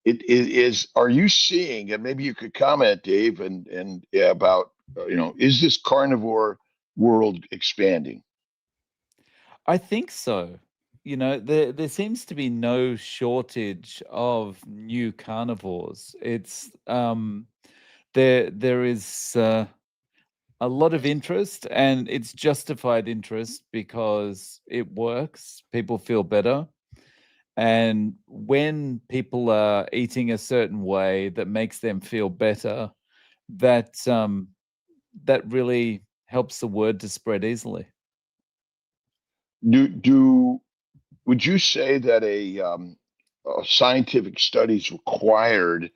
It is. Are you seeing? And maybe you could comment, Dave, and yeah, about is this carnivore world expanding? I think so. There seems to be no shortage of new carnivores. There is a lot of interest, and it's justified interest because it works. People feel better. And when people are eating a certain way that makes them feel better, that that really helps the word to spread easily. Do would you say that a scientific study is required,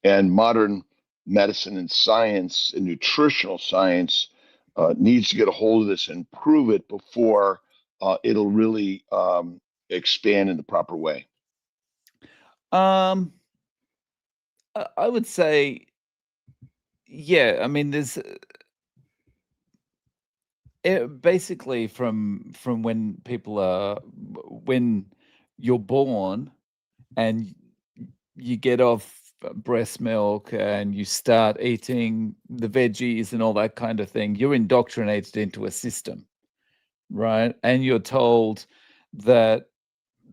and modern medicine and science and nutritional science needs to get a hold of this and prove it before it'll really expand in the proper way? Um, I would say, yeah. I mean, there's basically from when you're born and you get off breast milk and you start eating the veggies and all that kind of thing, you're indoctrinated into a system, right? And you're told that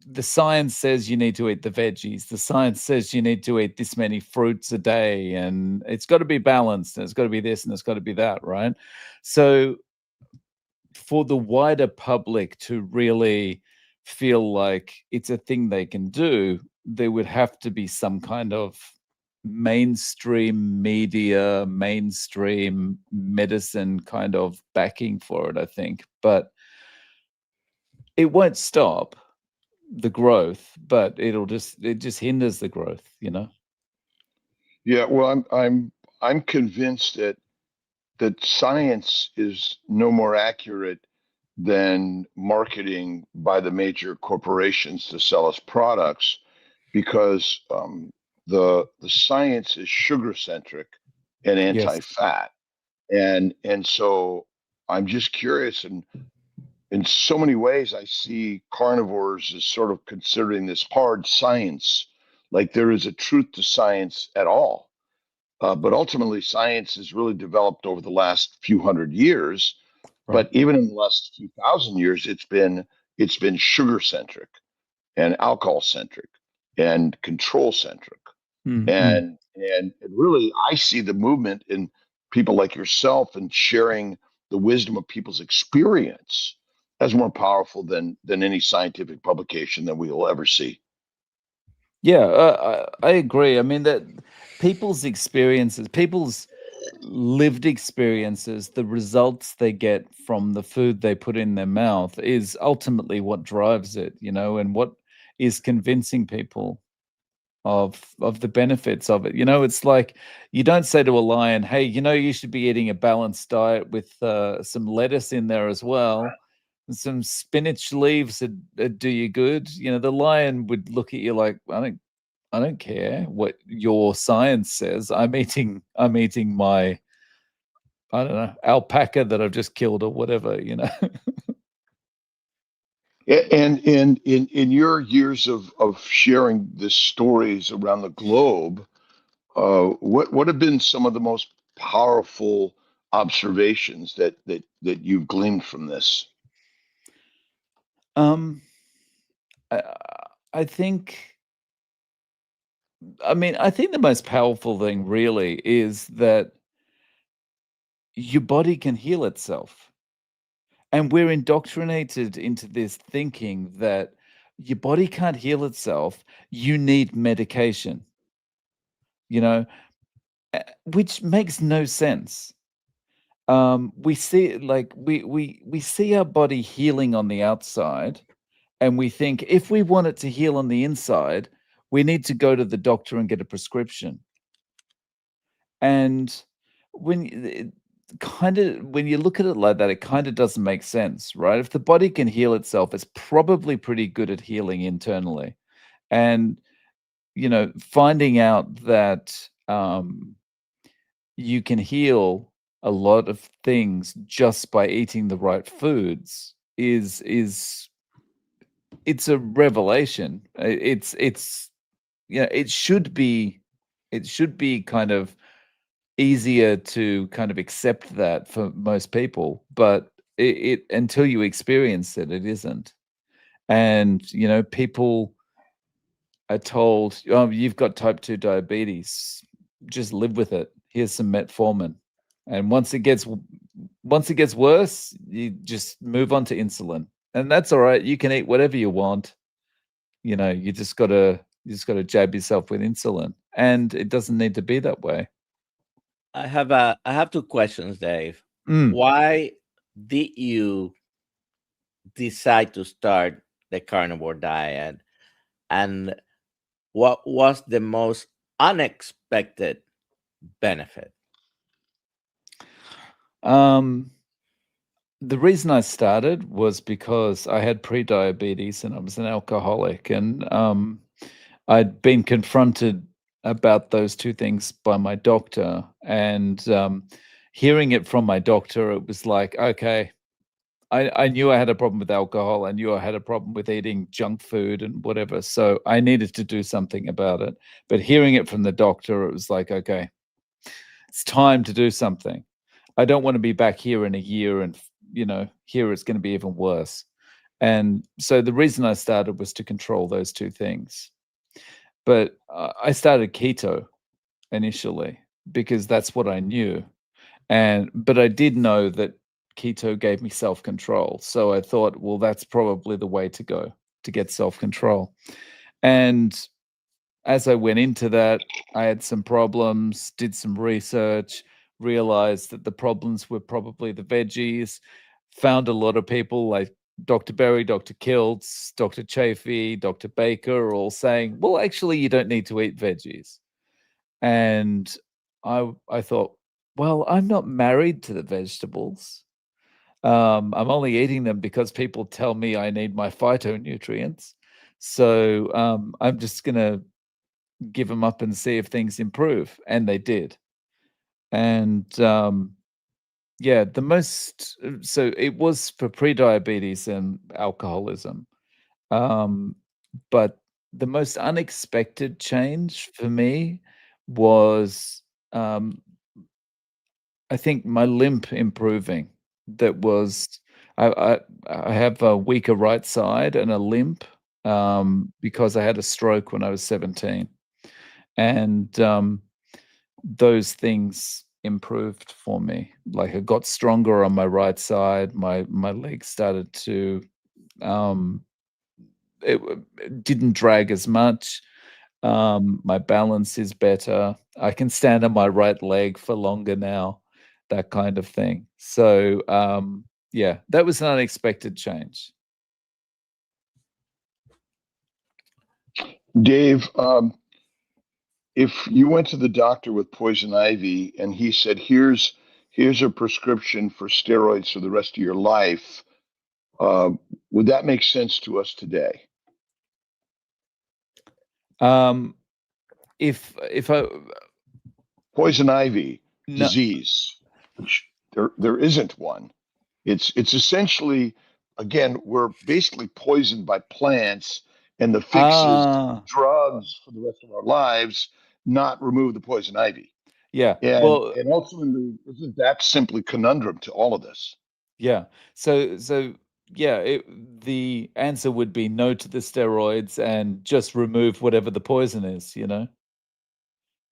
the science says you need to eat the veggies. The science says you need to eat this many fruits a day, and it's got to be balanced, and it's got to be this, and it's got to be that, right? So, for the wider public to really feel like it's a thing they can do, there would have to be some kind of mainstream media, mainstream medicine kind of backing for it, I think. But it won't stop the growth, but it just hinders the growth, you know? Yeah, well, I'm convinced that science is no more accurate than marketing by the major corporations to sell us products, because the science is sugar centric and Yes. anti-fat, and so I'm just curious, and in so many ways I see carnivores as sort of considering this hard science, like there is a truth to science at all. But ultimately, science has really developed over the last few hundred years. Right. But even in the last few thousand years, it's been sugar centric and alcohol centric and control centric. Mm-mm. And really, I see the movement in people like yourself and sharing the wisdom of people's experience as more powerful than any scientific publication that we will ever see. Yeah, I agree. I mean that people's lived experiences, the results they get from the food they put in their mouth is ultimately what drives it, and what is convincing people of the benefits of it. It's like you don't say to a lion, "Hey, you should be eating a balanced diet with some lettuce in there as well. And some spinach leaves would do you good." The lion would look at you like, I don't care what your science says. I'm eating my, I don't know, alpaca that I've just killed or whatever. And in your years of sharing the stories around the globe, what have been some of the most powerful observations that you've gleaned from this? Um, I, I think, I think the most powerful thing really is that your body can heal itself. And we're indoctrinated into this thinking that your body can't heal itself. You need medication, you know, which makes no sense. We see like we see our body healing on the outside, and we think if we want it to heal on the inside, we need to go to the doctor and get a prescription. And when you look at it like that, it kind of doesn't make sense, right? If the body can heal itself, it's probably pretty good at healing internally. And finding out that you can heal a lot of things just by eating the right foods is it's a revelation. It's yeah, it should be kind of easier to kind of accept that for most people, but it until you experience it, it isn't. And people are told, "Oh, you've got type 2 diabetes. Just live with it. Here's some metformin." And once it gets worse, you just move on to insulin. And that's all right. You can eat whatever you want. You just got to jab yourself with insulin. And it doesn't need to be that way. I have two questions, Dave. Mm. Why did you decide to start the carnivore diet, and what was the most unexpected benefit? Um the reason I started was because I had pre-diabetes and I was an alcoholic, and I'd been confronted about those two things by my doctor, and hearing it from my doctor, it was like, okay, I knew I had a problem with alcohol. I knew I had a problem with eating junk food and whatever. So I needed to do something about it. But hearing it from the doctor, it was like, okay, it's time to do something. I don't want to be back here in a year and, here it's going to be even worse. And so the reason I started was to control those two things. But I started keto initially because that's what I knew. But I did know that keto gave me self-control. So I thought, well, that's probably the way to go to get self-control. And as I went into that, I had some problems, did some research, realized that the problems were probably the veggies, found a lot of people like Dr. Berry, Dr. Kiltz, Dr. Chafee, Dr. Baker, all saying, well, actually, you don't need to eat veggies. And I thought, well, I'm not married to the vegetables. I'm only eating them because people tell me I need my phytonutrients. So I'm just going to give them up and see if things improve. And they did. And yeah, so it was for pre-diabetes and alcoholism. Um, but the most unexpected change for me was, um, I think my limp improving. That was I I I have a weaker right side and a limp, because I had a stroke when I was 17, and, those things improved for me. Like, I got stronger on my right side, my legs started to, um it didn't drag as much. My balance is better. I can stand on my right leg for longer now, that kind of thing. So, yeah, that was an unexpected change. Dave, if you went to the doctor with poison ivy and he said, "Here's a prescription for steroids for the rest of your life," uh, would that make sense to us today? Um, if I Poison ivy no, disease, which there isn't one. It's essentially, again, we're basically poisoned by plants, and the fix is ah, drugs for the rest of our lives, not remove the poison ivy. yeah, And well, and ultimately, isn't that simply conundrum to all of this? yeah. So yeah, the answer would be no to the steroids and just remove whatever the poison is. The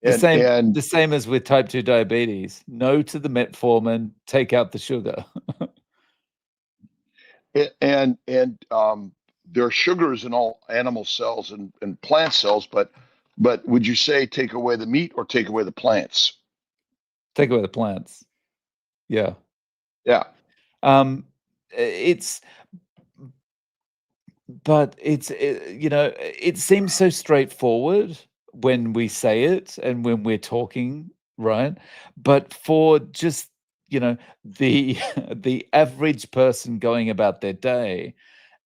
And same and the same as with type 2 diabetes. No to the metformin, take out the sugar. and there are sugars in all animal cells and plant cells, but would you say take away the meat or take away the plants? Take away the plants. Yeah. Yeah. Um, it's but it seems so straightforward when we say it and when we're talking, right? But for just, the the average person going about their day,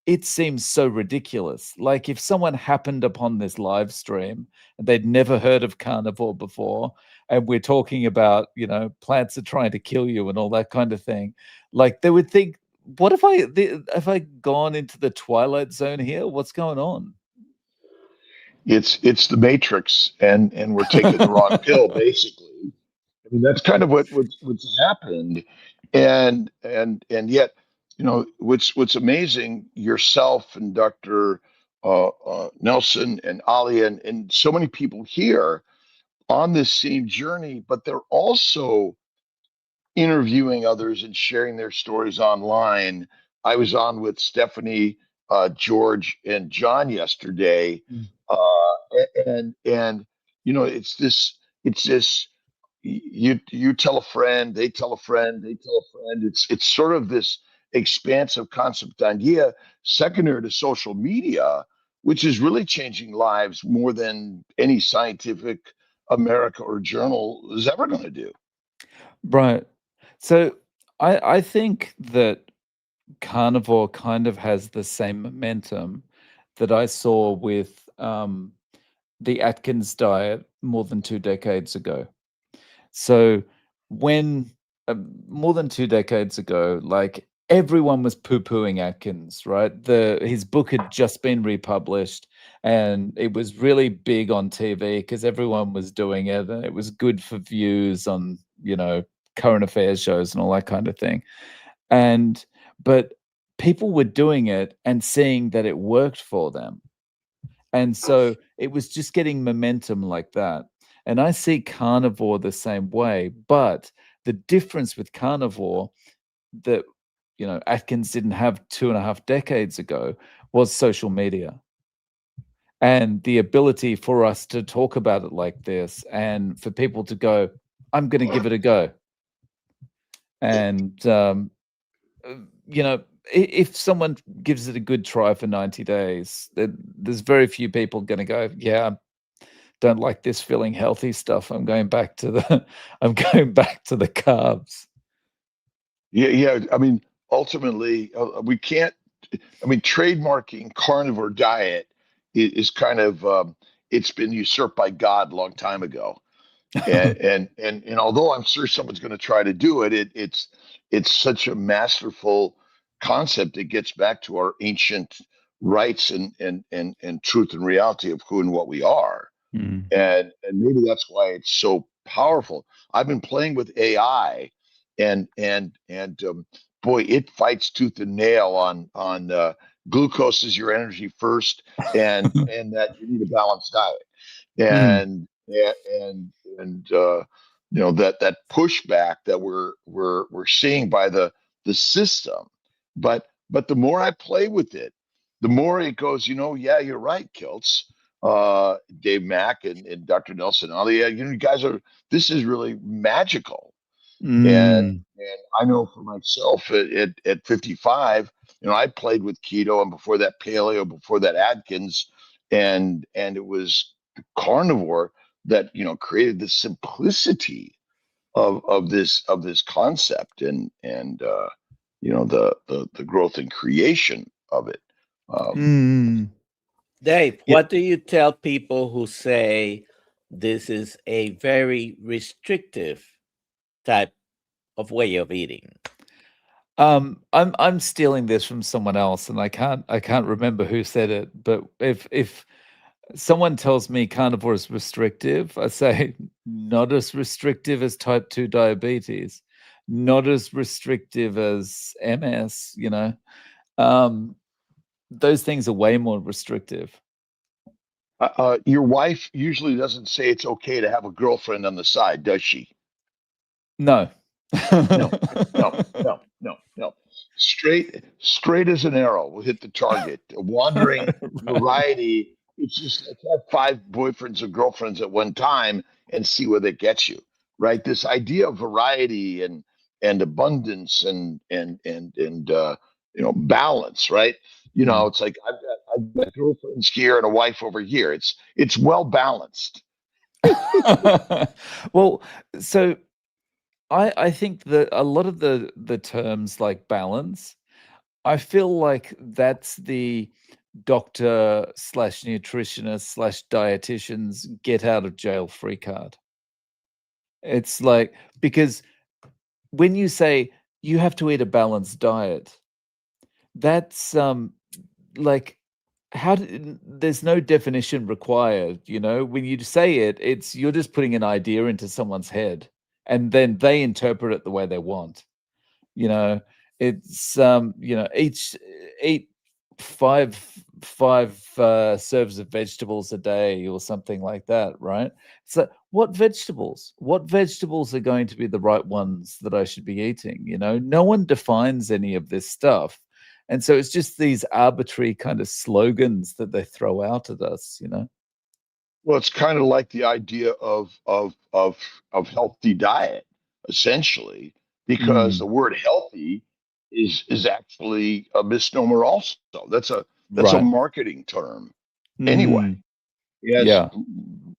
it seems so ridiculous. Like if someone happened upon this live stream and they'd never heard of carnivore before, and we're talking about, plants are trying to kill you and all that kind of thing, like they would think, what have I gone into the twilight zone here? What's going on? It's the Matrix, and we're taking the wrong pill, basically. I mean, that's kind of what's happened, and yet, what's amazing. Yourself and Dr. Nelson and Ali and so many people here on this same journey, but they're also interviewing others and sharing their stories online. I was on with Stephanie, George, and John yesterday, and it's this. You tell a friend, they tell a friend, they tell a friend. It's sort of this expansive concept idea, secondary to social media, which is really changing lives more than any scientific America or journal is ever going to do. Right. So I think that carnivore kind of has the same momentum that I saw with the Atkins diet more than 2 decades ago. So when more than 2 decades ago, like everyone was poo-pooing Atkins, right? His book had just been republished, and it was really big on TV because everyone was doing it, and it was good for views on, current affairs shows and all that kind of thing. And but people were doing it and seeing that it worked for them. And so it was just getting momentum like that. And I see carnivore the same way. But the difference with carnivore that, Atkins didn't have 2.5 decades ago was social media and the ability for us to talk about it like this and for people to go, I'm going to give it a go. And, if someone gives it a good try for 90 days, there's very few people going to go, yeah, don't like this feeling healthy stuff. I'm going back to the I'm going back to the carbs. Yeah. I mean, ultimately, we can't. I mean, trademarking carnivore diet is kind of it's been usurped by God a long time ago. And although I'm sure someone's going to try to do it, it's such a masterful concept. It gets back to our ancient rights and truth and reality of who and what we are. Mm. And maybe that's why it's so powerful. I've been playing with AI, and boy, it fights tooth and nail on glucose is your energy first, and that you need a balanced diet, Mm. and that pushback that we're seeing by the system, but the more I play with it, the more it goes. Yeah, you're right, Kilts, Dave Mack and Dr. Nelson. Oh, yeah, you guys are. This is really magical, Mm. and I know for myself at 55, I played with keto, and before that paleo, before that Atkins, and it was carnivore that created the simplicity of this concept, and the growth and creation of it. Um, Mm. Dave, Yeah. what do you tell people who say this is a very restrictive type of way of eating? I'm stealing this from someone else, and I can't remember who said it, but if someone tells me carnivore is restrictive, I say not as restrictive as type 2 diabetes, not as restrictive as MS, Um, those things are way more restrictive. your wife usually doesn't say it's okay to have a girlfriend on the side, does she? No. No, no. Straight as an arrow will hit the target. A wandering Right. variety. It's just like have five boyfriends or girlfriends at one time and see where that gets you. Right. This idea of variety and abundance and balance. Right. Mm. It's like I've got girlfriends here and a wife over here. It's well balanced. Well, so I think that a lot of the terms like balance, I feel like that's the doctor slash nutritionist slash dietitian's get out of jail free card. It's like, because when you say you have to eat a balanced diet, that's like there's no definition required, you know? When you say it, it's you're just putting an idea into someone's head, and then they interpret it the way they want. You know, it's you know, eat five serves of vegetables a day or something like that, right? So what vegetables? What vegetables are going to be the right ones that I should be eating? You know, no one defines any of this stuff. And so it's just these arbitrary kind of slogans that they throw out at us, you know? Well, it's kind of like the idea of healthy diet, essentially, because the Mm, word healthy is actually a misnomer. Also, that's a right. marketing term. Anyway, Mm, it has yeah.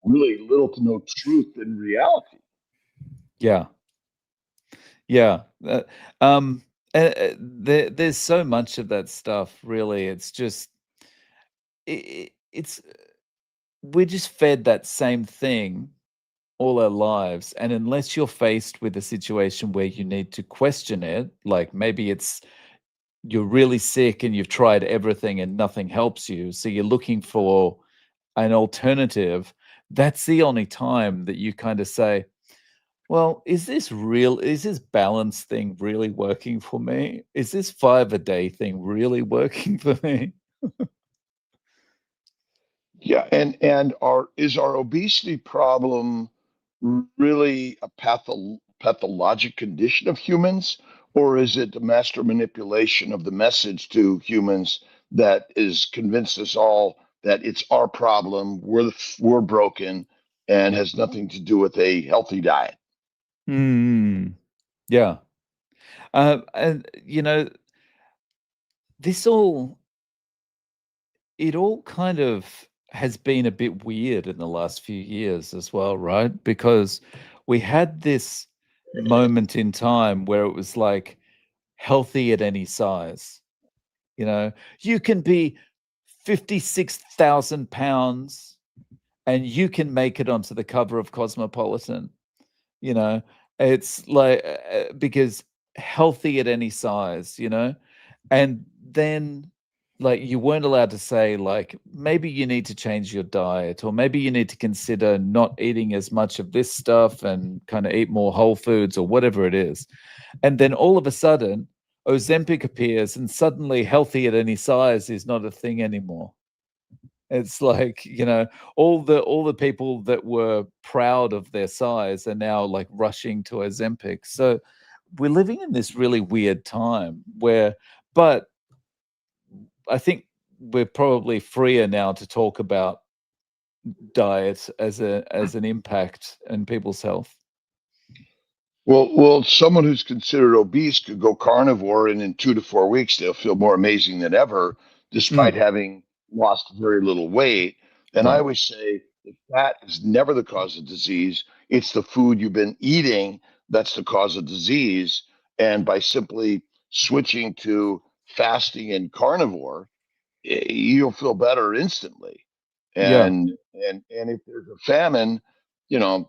really little to no truth in reality. Yeah. Yeah. Um, there's so much of that stuff, really. It's just, it's, we're just fed that same thing all our lives. And unless you're faced with a situation where you need to question it, like maybe it's you're really sick and you've tried everything and nothing helps you. So you're looking for an alternative. That's the only time that you kind of say, well, is this real? Is this balance thing really working for me? Is this 5 a day thing really working for me? Yeah, and our obesity problem really a pathologic condition of humans, or is it the master manipulation of the message to humans that is convinced us all that it's our problem, we're broken, and has nothing to do with a healthy diet? Mm, yeah. And, you know, this all, it all kind of has been a bit weird in the last few years as well, right? Because we had this moment in time where it was like healthy at any size. You know, you can be 56,000 pounds and you can make it onto the cover of Cosmopolitan. You know, it's like because healthy at any size, you know, and then like you weren't allowed to say like maybe you need to change your diet or maybe you need to consider not eating as much of this stuff and kind of eat more whole foods or whatever it is. And then all of a sudden, Ozempic appears, and suddenly healthy at any size is not a thing anymore. It's like, you know, all the people that were proud of their size are now like rushing to Ozempic. So we're living in this really weird time where, but I think we're probably freer now to talk about diet as an impact in people's health. Well, someone who's considered obese could go carnivore, and in 2 to 4 weeks, they'll feel more amazing than ever, despite Mm, having lost very little weight. And I right. always say that fat is never the cause of disease. It's the food you've been eating that's the cause of disease. And by simply switching to fasting and carnivore, you'll feel better instantly. Yeah. And if there's a famine,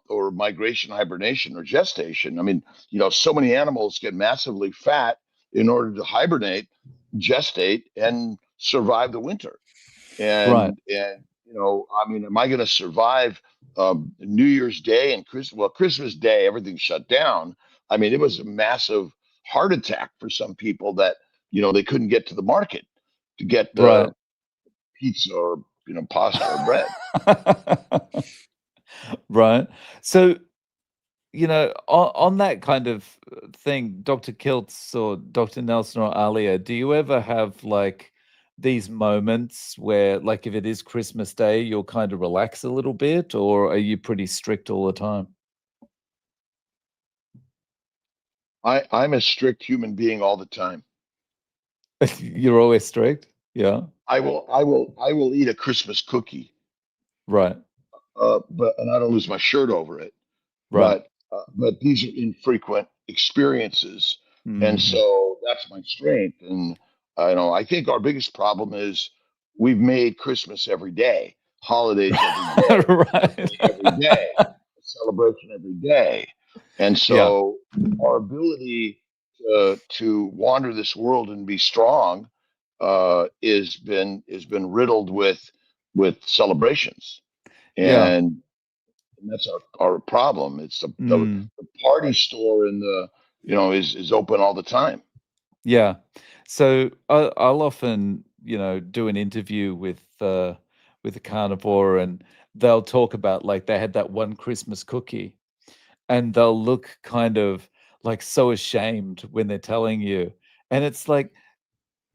or migration, hibernation, or gestation, I mean, so many animals get massively fat in order to hibernate, gestate, and survive the winter. Right. And I mean, am I going to survive New Year's Day and Christmas? Well, Christmas Day, everything shut down. I mean, it was a massive heart attack for some people that they couldn't get to the market to get Right. pizza or pasta or bread. Right. So, you know, on that kind of thing, Dr. Kiltz or Dr. Nelson or Alia, do you ever have like these moments where, like, if it is Christmas Day, you'll kind of relax a little bit, or are you pretty strict all the time? I'm a strict human being all the time. You're always strict? Yeah. I will eat a Christmas cookie, Right. but and I don't lose my shirt over it. Right. But these are infrequent experiences, and Mhm. so that's my strength. And I think our biggest problem is we've made Christmas every day, holidays every day, Right. birthday every day, celebration every day, and Yeah. so our ability to wander this world and be strong has been riddled with celebrations, Yeah. and that's our problem. It's Mm. the party store in the is open all the time. Yeah. So I'll often, do an interview with a carnivore, and they'll talk about like they had that one Christmas cookie, and they'll look kind of like so ashamed when they're telling you. And it's like,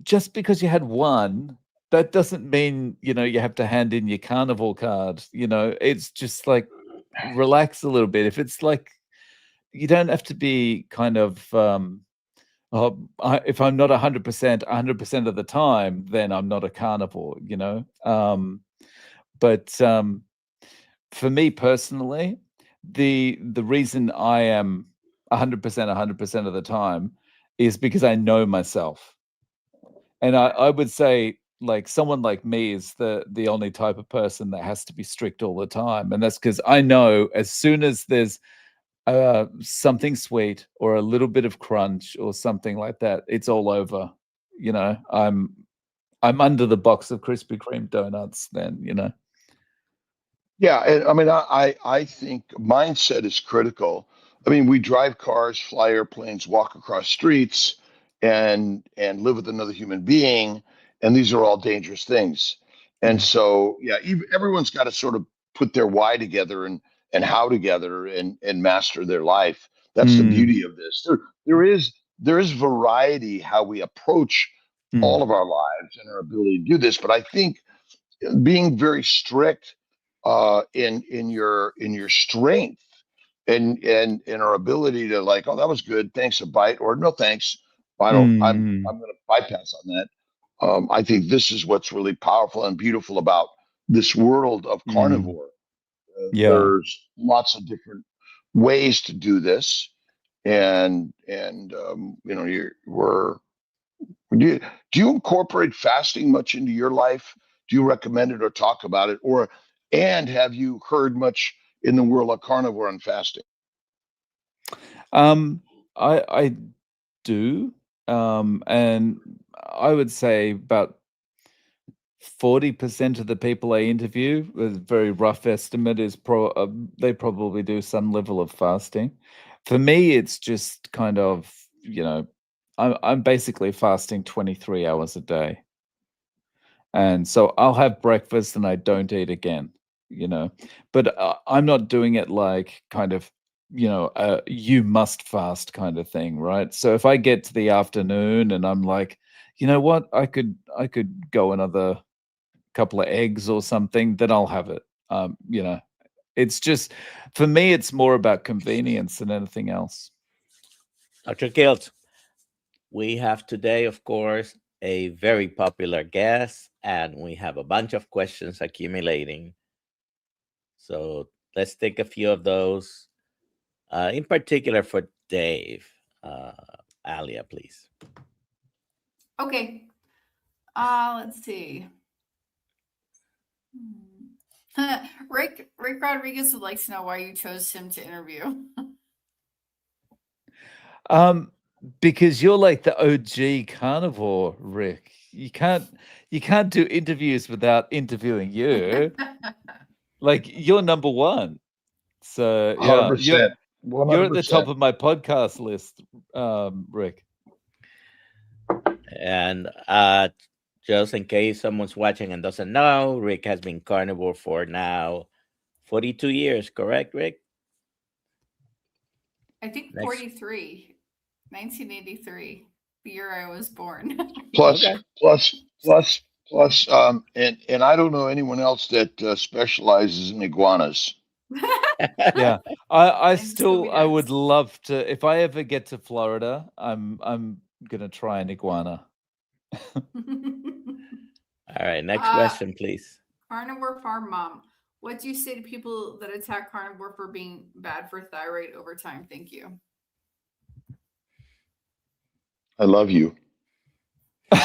just because you had one, that doesn't mean, you have to hand in your carnivore card. It's just like, relax a little bit. If it's like, you don't have to be kind of if I'm not 100% of the time, then I'm not a carnivore. But for me personally, the reason I am 100% of the time is because I know myself. And I would say, like, someone like me is the only type of person that has to be strict all the time, and that's because I know as soon as there's something sweet or a little bit of crunch or something like that, it's all over. I'm under the box of Krispy Kreme donuts then. Yeah, and I mean, I think mindset is critical. I mean, we drive cars, fly airplanes, walk across streets, and live with another human being, and these are all dangerous things. And Mm. so, yeah, everyone's got to sort of put their why together and how together and master their life. That's the Mm, beauty of this. There is variety how we approach mm, all of our lives and our ability to do this, but I think being very strict in your strength and our ability to like, oh, that was good, thanks, a bite, or no thanks, I don't, mm, I'm going to bypass on that. I think this is what's really powerful and beautiful about this world of mm. carnivore. Yeah. There's lots of different ways to do this, and do you incorporate fasting much into your life? Do you recommend it or talk about it? And have you heard much in the world of carnivore and fasting? Um, I do, and I would say about 40% of the people I interview, a very rough estimate, is they probably do some level of fasting. For me, it's just kind of, I'm basically fasting 23 hours a day. And so I'll have breakfast and I don't eat again, you know. But I'm not doing it like kind of, you must fast kind of thing, right? So if I get to the afternoon and I'm like, you know what, I could go another couple of eggs or something, then I'll have it. It's just, for me, it's more about convenience than anything else. Dr. Kilt, we have today, of course, a very popular guest, and we have a bunch of questions accumulating. So let's take a few of those, in particular for Dave. Uh, Alia, please. Okay. Let's see. Rick Rodriguez would like to know why you chose him to interview. Um, because you're like the OG carnivore, Rick. You can't do interviews without interviewing you. Like, you're number one. So yeah, you're 100%. you're at the top 100%. of my podcast list, Rick. And just in case someone's watching and doesn't know, Rick has been carnivore for now 42 years, correct, Rick? I think Next. 43, 1983, the year I was born. Plus, Okay. and I don't know anyone else that specializes in iguanas. Yeah. I And Scooby I would Doo's. love to, if I ever get to Florida, I'm gonna try an iguana. All right. Next uh, question, please. Carnivore Farm Mom. What do you say to people that attack carnivore for being bad for thyroid over time? Thank you. I love you. What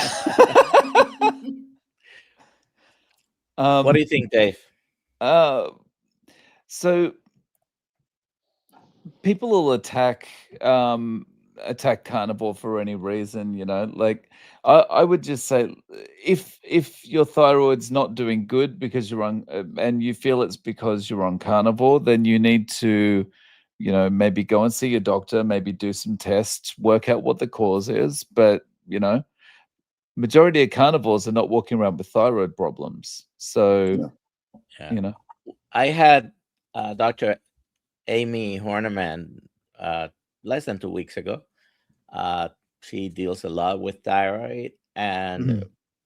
do Um, you think, Dave? uh, so people will attack, attack carnivore for any reason, like I would just say if your thyroid's not doing good because you're on and you feel it's because you're on carnivore, then you need to, maybe go and see your doctor, maybe do some tests, work out what the cause is. But, majority of carnivores are not walking around with thyroid problems. So, Yeah. I had Dr. Amy Horneman less than 2 weeks ago. She deals a lot with thyroid, and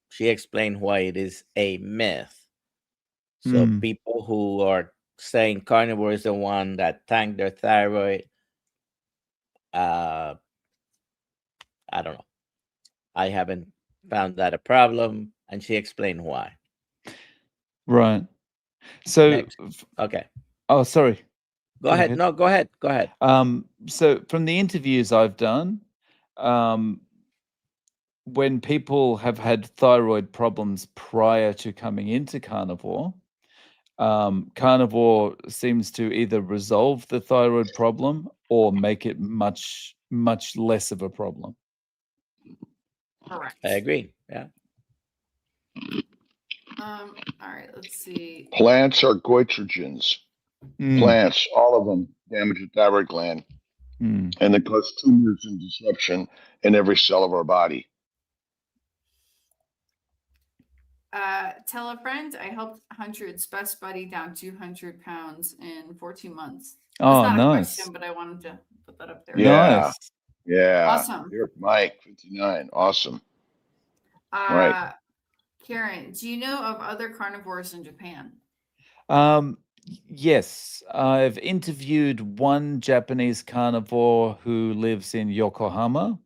she explained why it is a myth. So people who are saying carnivore is the one that tanked their thyroid, I don't know. I haven't found that a problem, and she explained why. Right. So, Next. Okay. Oh, sorry. Go ahead. No, go ahead. Go ahead. So from the interviews I've done, when people have had thyroid problems prior to coming into carnivore, carnivore seems to either resolve the thyroid problem or make it much, much less of a problem. Correct. I agree. Yeah. All right, let's see. Plants are goitrogens. Plants, all of them, damage the thyroid gland, and they cause tumors and disruption in every cell of our body. Tell a friend I helped Hundred's best buddy down 200 pounds in 14 months. Oh, That's not nice. a question, but I wanted to put that up there. Yeah. Nice. Yeah. Awesome. Here, Mike, 59. Awesome. Right. Karen, do you know of other carnivores in Japan? Yes, I've interviewed one Japanese carnivore who lives in Yokohama,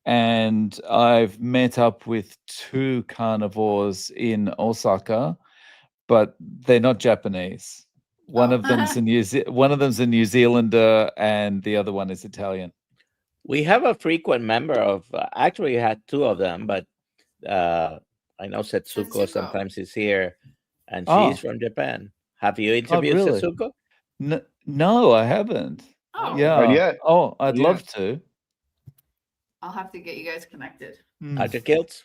and I've met up with two carnivores in Osaka, but they're not Japanese. One of them's a one of them's a New Zealander, and the other one is Italian. We have a frequent member of. Actually, we had two of them, but I know Setsuko sometimes is here, and she's from Japan. Have you interviewed Setsuko? No, I haven't. Oh, yeah. Not yet. Oh, I'd love to. I'll have to get you guys connected. Dr. Kiltz?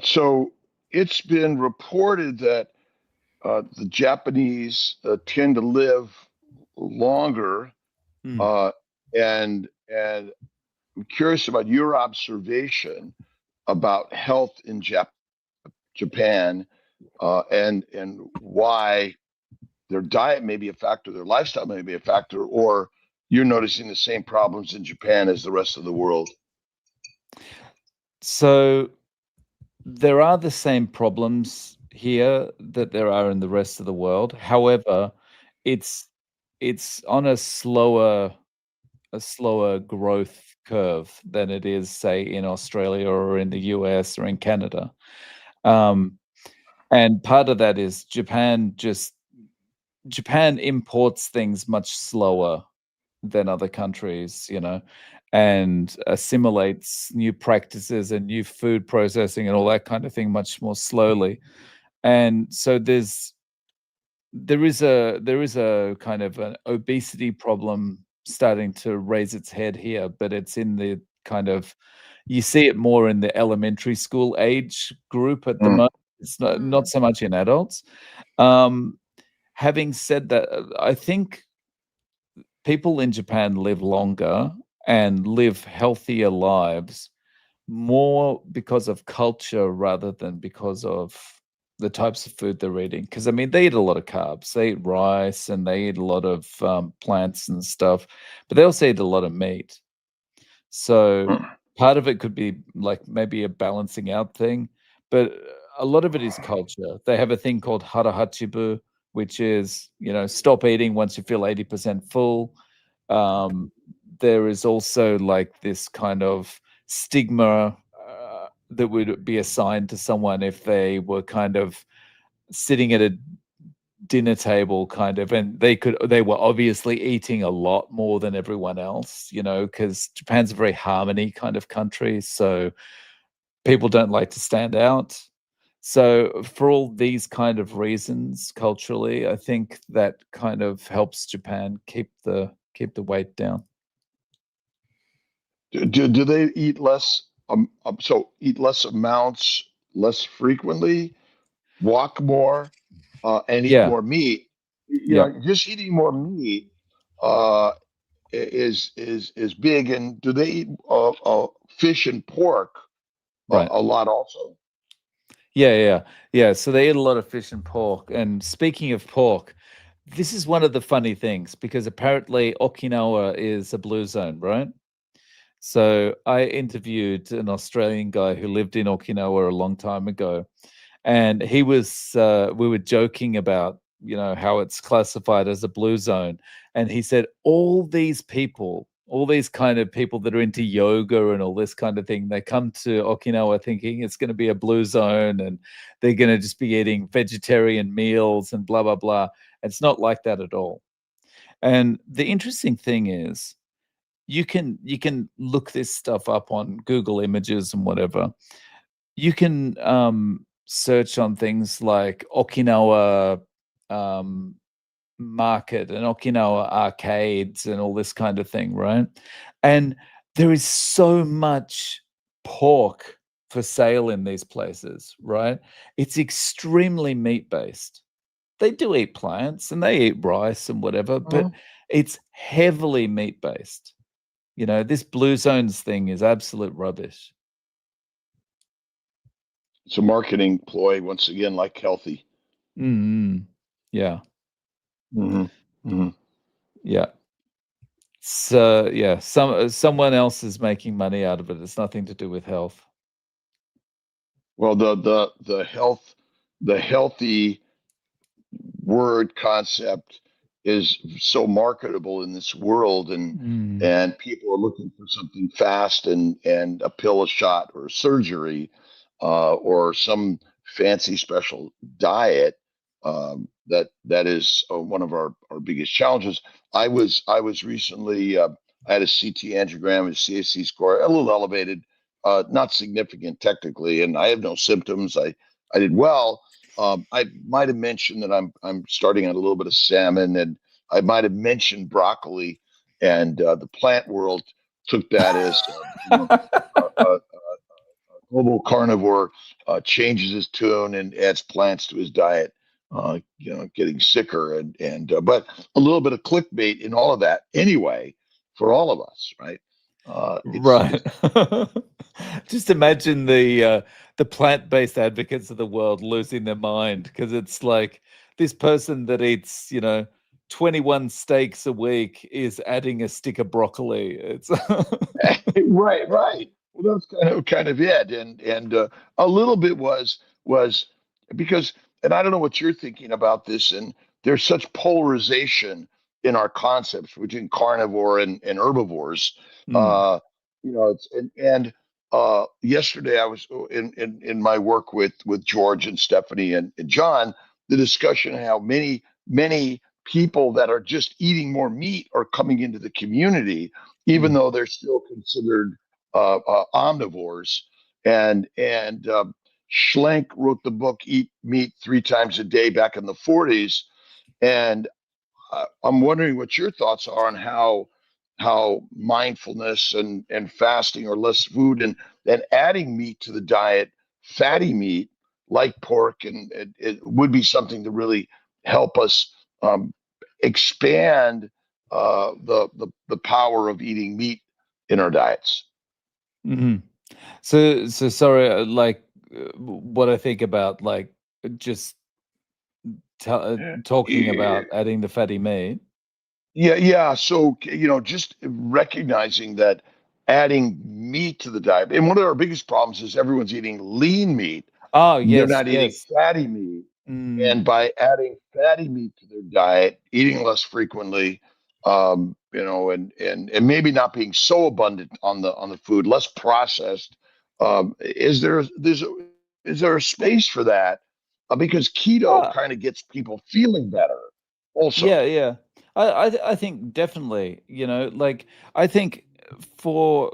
So it's been reported that the Japanese tend to live longer, and I'm curious about your observation about health in Japan, and why their diet may be a factor, their lifestyle may be a factor, or you're noticing the same problems in Japan as the rest of the world. So there are the same problems here that there are in the rest of the world. However, it's on a slower growth curve than it is, say, in Australia or in the US or in Canada. And part of that is Japan imports things much slower than other countries, and assimilates new practices and new food processing and all that kind of thing much more slowly. And so there is a kind of an obesity problem starting to raise its head here, but it's in the kind of, you see it more in the elementary school age group at the moment. It's not so much in adults. Having said that, I think people in Japan live longer and live healthier lives more because of culture rather than because of the types of food they're eating. Because, I mean, they eat a lot of carbs. They eat rice and they eat a lot of plants and stuff, but they also eat a lot of meat. So part of it could be like maybe a balancing out thing, but a lot of it is culture. They have a thing called harahachibu, which is, stop eating once you feel 80% full. There is also like this kind of stigma that would be assigned to someone if they were kind of sitting at a dinner table kind of, and they were obviously eating a lot more than everyone else, because Japan's a very harmony kind of country, so people don't like to stand out. So for all these kind of reasons culturally, I think that kind of helps Japan keep the weight down. Do they eat less? So eat less amounts, less frequently, walk more, and eat Yeah, more meat. yeah, Just eating more meat uh, is big. And do they eat fish and pork right. a lot also? Yeah. So they eat a lot of fish and pork. And speaking of pork, this is one of the funny things because apparently Okinawa is a blue zone, right? So I interviewed an Australian guy who lived in Okinawa a long time ago, and he was we were joking about how it's classified as a blue zone, and he said all these kind of people that are into yoga and all this kind of thing, they come to Okinawa thinking it's going to be a blue zone and they're going to just be eating vegetarian meals and blah blah blah. It's not like that at all. And the interesting thing is you can look this stuff up on Google Images and whatever. You can search on things like Okinawa um, market and Okinawa arcades and all this kind of thing, right? And there is so much pork for sale in these places, right? It's extremely meat based. They do eat plants and they eat rice and whatever, but Mhm. it's heavily meat based. This blue zones thing is absolute rubbish. It's a marketing ploy once again, like healthy. Mm, yeah, Hmm. Hmm. yeah. So yeah, someone else is making money out of it. It's nothing to do with health. Well, the healthy word concept is so marketable in this world, Mm, and people are looking for something fast and a pill, a shot, or surgery, or some fancy special diet. That is one of our biggest challenges. I was recently I had a CT angiogram, a CAC score a little elevated, not significant technically, and I have no symptoms. I did well. I might have mentioned that I'm starting on a little bit of salmon, and I might have mentioned broccoli, and the plant world took that as a global carnivore changes his tune and adds plants to his diet. Getting sicker but a little bit of clickbait in all of that anyway for all of us, right? right. It's Just imagine the plant-based advocates of the world losing their mind because it's like this person that eats, 21 steaks a week is adding a stick of broccoli. It's right, right. Well, that's kind of it, and a little bit was because, and I don't know what you're thinking about this, and there's such polarization in our concepts between carnivore and herbivores. Mm, Uh, yesterday I was in my work with George and Stephanie and John, the discussion of how many people that are just eating more meat are coming into the community even mm. though they're still considered omnivores. And Schlenk wrote the book "Eat Meat 3 Times a Day" back in the 40s, and I'm wondering what your thoughts are on how mindfulness and fasting or less food and adding meat to the diet, fatty meat like pork, and it would be something to really help us um, expand the power of eating meat in our diets. Mhm. So sorry, what I think about just talking Yeah, about adding the fatty meat. yeah. So, just recognizing that adding meat to the diet, and one of our biggest problems is everyone's eating lean meat. Oh, They're yes, not eating yes. fatty meat. Mm. And by adding fatty meat to their diet, eating less frequently, and maybe not being so abundant on the food, less processed, is there a space for that? Because keto Oh, kind of gets people feeling better, also. yeah. I think definitely, I think for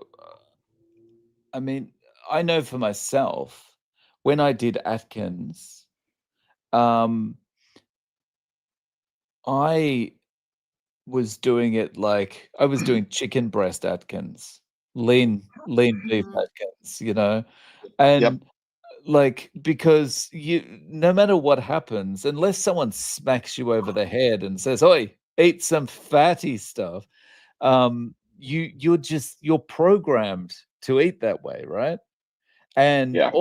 I mean, I know for myself, when I did Atkins, um, I was doing it like I was doing chicken breast Atkins. lean beef Mhm. Atkins, you know, Yep. and like because no matter what happens, unless someone smacks you over the head and says, "Oi, eat some fatty stuff," you're programmed to eat that way, right? And Yeah.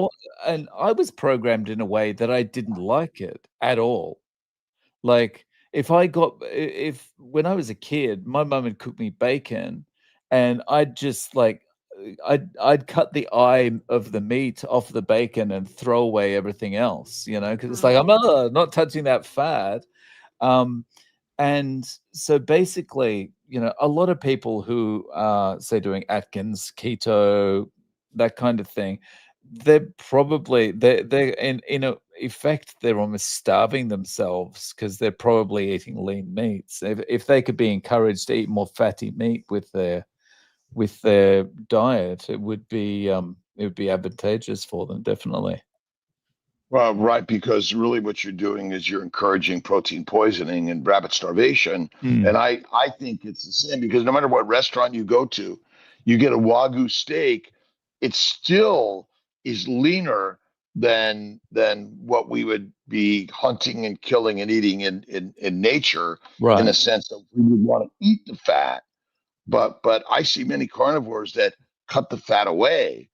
and I was programmed in a way that I didn't like it at all. Like, if when I was a kid, my mum would cook me bacon, and I'd just, like, I'd cut the eye of the meat off the bacon and throw away everything else, you know, because it's like, Mhm. I'm not touching that fat. Um, and so basically, you know, a lot of people who are, say, doing Atkins, keto, that kind of thing, they're in a effect, they're almost starving themselves because they're probably eating lean meats. If they could be encouraged to eat more fatty meat with their diet, it would be advantageous for them, definitely. Well, right, because really what you're doing is you're encouraging protein poisoning and rabbit starvation. And Mm, I think it's the same because no matter what restaurant you go to, you get a Wagyu steak, it still is leaner than what we would be hunting and killing and eating in nature in the right. sense that we would want to eat the fat. But I see many carnivores that cut the fat away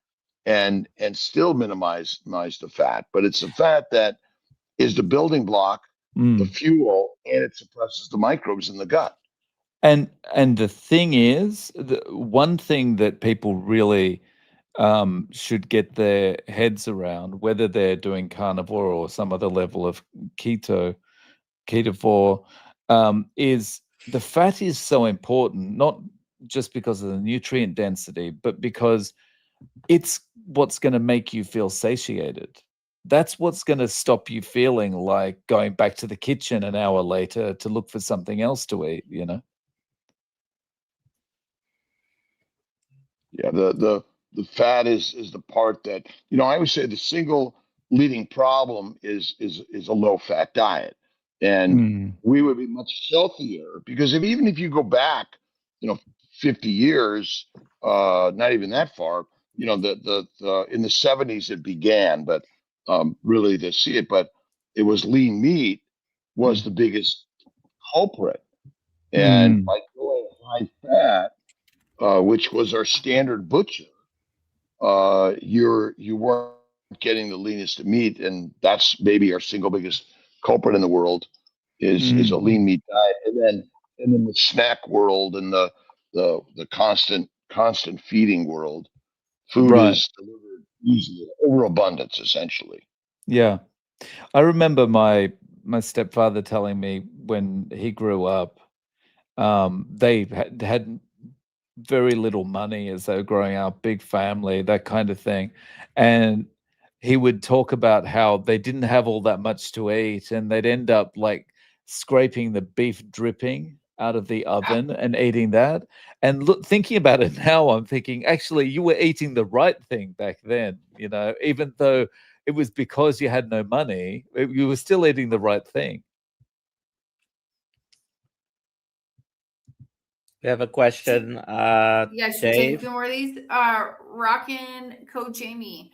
and still minimize the fat. But it's the fat that is the building block, the Mm. fuel, and it suppresses the microbes in the gut. And the thing is, the one thing that people really should get their heads around, whether they're doing carnivore or some other level of ketovore, is the fat is so important, not just because of the nutrient density, but because it's what's going to make you feel satiated. That's what's going to stop you feeling like going back to the kitchen an hour later to look for something else to eat, you know? Yeah, the fat is the part that I always say the single leading problem is a low fat diet, and Mm, we would be much healthier because even if you go back, 50 years, not even that far, the in the 70s it began, but really to see it, but it was lean meat was mm, the biggest culprit, and mm, by going high fat, which was our standard butcher, you weren't getting the leanest of meat, and that's maybe our single biggest culprit in the world is a mm. lean meat diet, and then the snack world and the constant feeding world, food Right. is delivered easily, overabundance essentially. Yeah. I remember my stepfather telling me when he grew up, they had very little money as they were growing up, big family, that kind of thing. And he would talk about how they didn't have all that much to eat and they'd end up like scraping the beef dripping out of the oven and eating that. And look, thinking about it now, I'm thinking actually you were eating the right thing back then, you know, even though it was because you had no money, you were still eating the right thing. We have a question, Yeah, should we take a Dave. few more of these? Rockin' Coach Amy.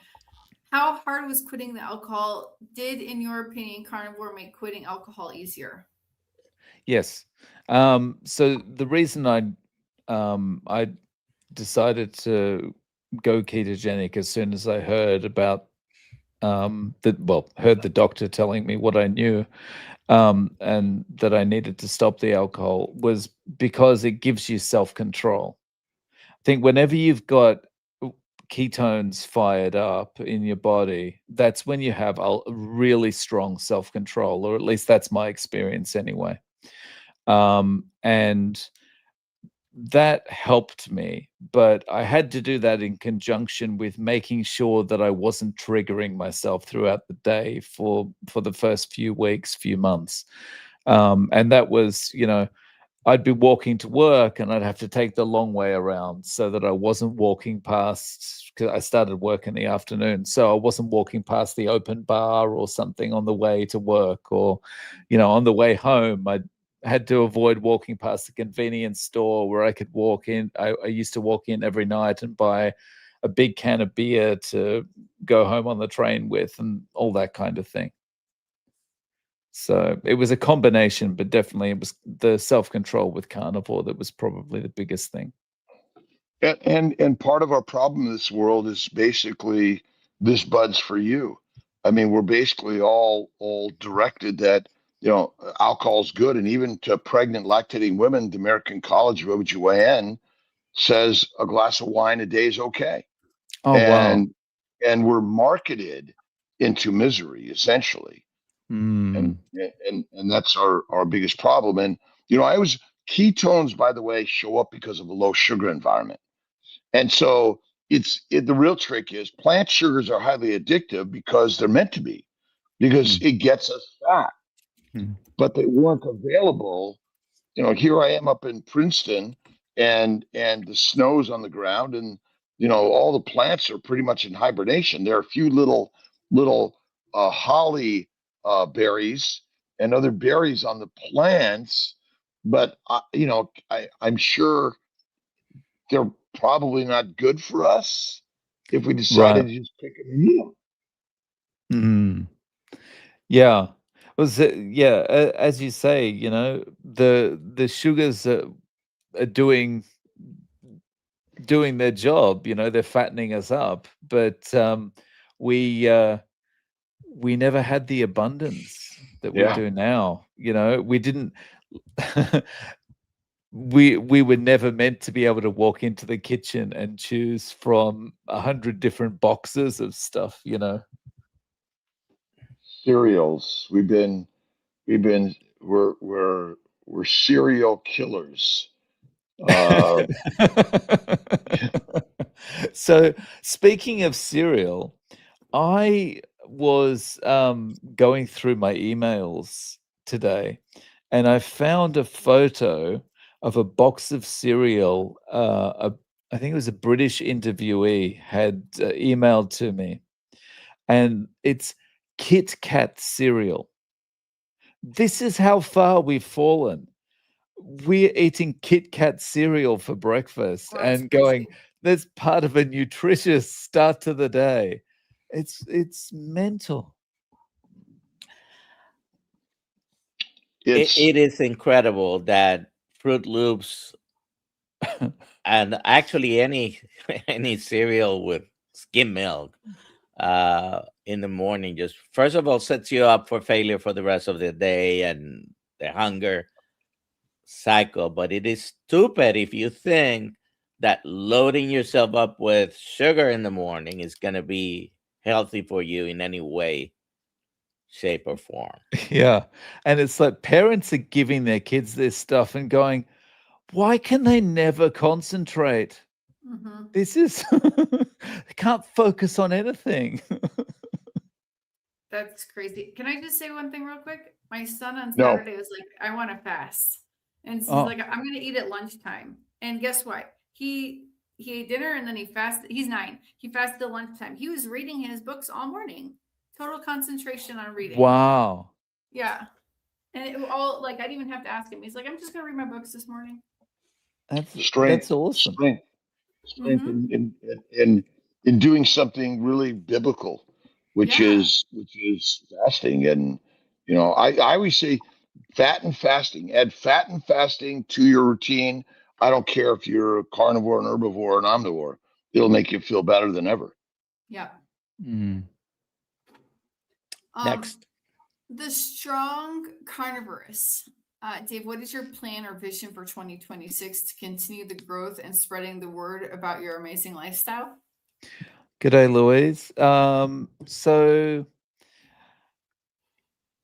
How hard was quitting the alcohol? Did, in your opinion, carnivore make quitting alcohol easier? Yes. So the reason I decided to go ketogenic as soon as I heard about heard the doctor telling me what I knew, and that I needed to stop the alcohol was because it gives you self-control. I think whenever you've got ketones fired up in your body, that's when you have a really strong self-control, or at least that's my experience anyway. And that helped me, but I had to do that in conjunction with making sure that I wasn't triggering myself throughout the day for the first few weeks, few months. And that was, you know, I'd be walking to work and I'd have to take the long way around so that I wasn't walking past, because I started work in the afternoon. So I wasn't walking past the open bar or something on the way to work, or, you know, on the way home, I'd had to avoid walking past the convenience store where I could walk in. I used to walk in every night and buy a big can of beer to go home on the train with, and all that kind of thing. So it was a combination, but definitely it was the self-control with carnivore that was probably the biggest thing. And part of our problem in this world is basically this bud's for you. I mean, we're basically all directed that, you know, alcohol's good, and even to pregnant lactating women, the American College of OBGYN says a glass of wine a day is okay. Oh, wow. And we're marketed into misery essentially. Mm. And that's our biggest problem. And you know, ketones, by the way, show up because of a low sugar environment. And so the real trick is plant sugars are highly addictive because they're meant to be, because it gets us fat. But they weren't available. You know, here I am up in Princeton, and the snow's on the ground, and you know, all the plants are pretty much in hibernation. There are a few little holly berries and other berries on the plants, but you know, I'm sure they're probably not good for us if we decided Right. to just pick a meal. Mm. Yeah. Yeah, as you say, you know, the sugars are doing their job, you know, they're fattening us up, but we never had the abundance that we Yeah. do now. You know, we didn't we were never meant to be able to walk into the kitchen and choose from 100 different boxes of stuff, you know. Cereals. We're serial killers. Uh, So, speaking of cereal, I was going through my emails today, and I found a photo of a box of cereal. I think it was a British interviewee had emailed to me, and it's Kit Kat cereal. This is how far we've fallen. We're eating Kit Kat cereal for breakfast Oh, that's and going, crazy. that's part of a nutritious start to the day. It's mental. it's It is incredible that Fruit Loops and actually any any cereal with skim milk in the morning just first of all sets you up for failure for the rest of the day and the hunger cycle. But it is stupid if you think that loading yourself up with sugar in the morning is going to be healthy for you in any way, shape, or form. Yeah. And it's like parents are giving their kids this stuff and going, why can they never concentrate? Hmm. This is, they can't focus on anything. That's crazy. Can I just say one thing real quick? My son on no. Saturday was like, I want to fast. And he's Oh, like, I'm gonna eat at lunchtime. And guess what? He ate dinner and then he fasted. He's 9. He fasted at lunchtime. He was reading his books all morning. Total concentration on reading. wow. Yeah. And it all like I didn't even have to ask him. He's like, I'm just gonna read my books this morning. Strength, That's awesome. strength Mm-hmm. in doing something really biblical, Yeah. which is fasting. And you know, I always say fat and fasting. Add fat and fasting to your routine. I don't care if you're a carnivore, an herbivore, or an omnivore. It'll make you feel better than ever. Yeah. Mm. Next. The strong carnivorous. Dave, what is your plan or vision for 2026 to continue the growth and spreading the word about your amazing lifestyle? G'day, Louise. So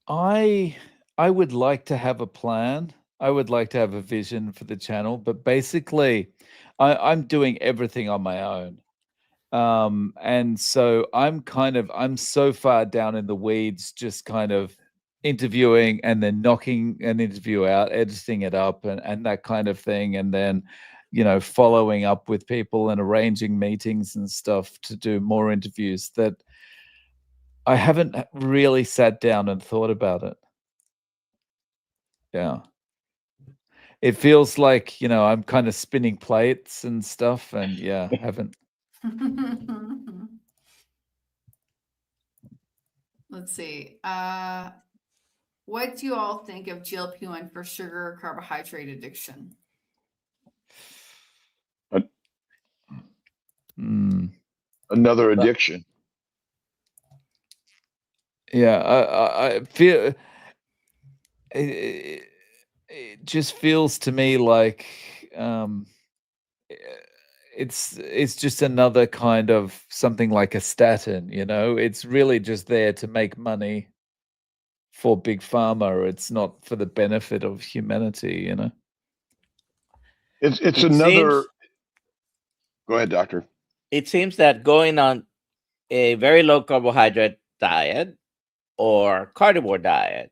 I would like to have a plan. I would like to have a vision for the channel, but basically, I'm doing everything on my own. And so I'm so far down in the weeds, just kind of interviewing and then knocking an interview out, editing it up and that kind of thing. And then, you know, following up with people and arranging meetings and stuff to do more interviews that I haven't really sat down and thought about it. Yeah. it feels like, I'm kind of spinning plates and stuff, and haven't. Let's see. What do you all think of GLP-1 for sugar or carbohydrate addiction? Another addiction. Yeah, I feel it just feels to me like it's just another kind of something like a statin, It's really just there to make money for big pharma. It's not for the benefit of humanity, It's It another. seems Go ahead, doctor. it seems that going on a very low carbohydrate diet or carnivore diet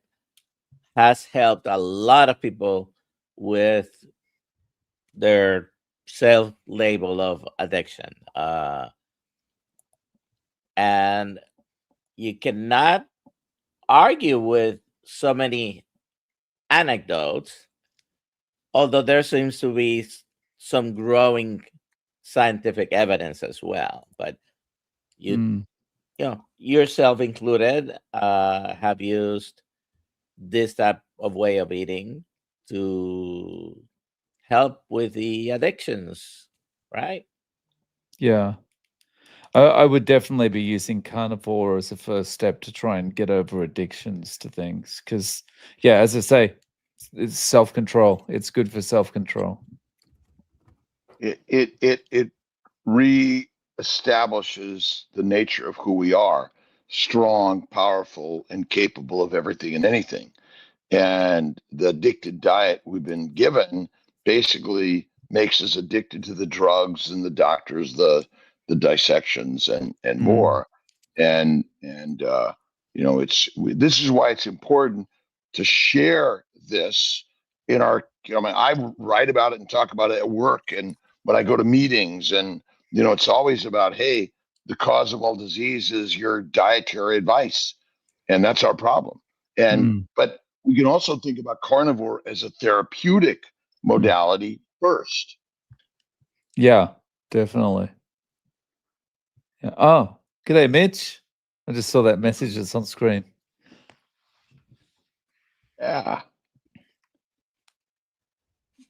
has helped a lot of people with their self label of addiction. And you cannot argue with so many anecdotes, although there seems to be some growing scientific evidence as well. But you yourself included, have used this type of way of eating to help with the addictions, right? Yeah. I would definitely be using carnivore as a first step to try and get over addictions to things. Because, as I say, it's self-control. It's good for self-control. It re-establishes the nature of who we are: strong, powerful, and capable of everything and anything. And the addicted diet we've been given basically makes us addicted to the drugs and the doctors, the dissections and more. And this is why it's important to share this in our. I write about it and talk about it at work and when I go to meetings, and it's always about, hey, the cause of all disease is your dietary advice, and that's our problem. But we can also think about carnivore as a therapeutic modality first. Yeah, definitely. Yeah. Oh, g'day, Mitch. I just saw that message that's on screen. Yeah.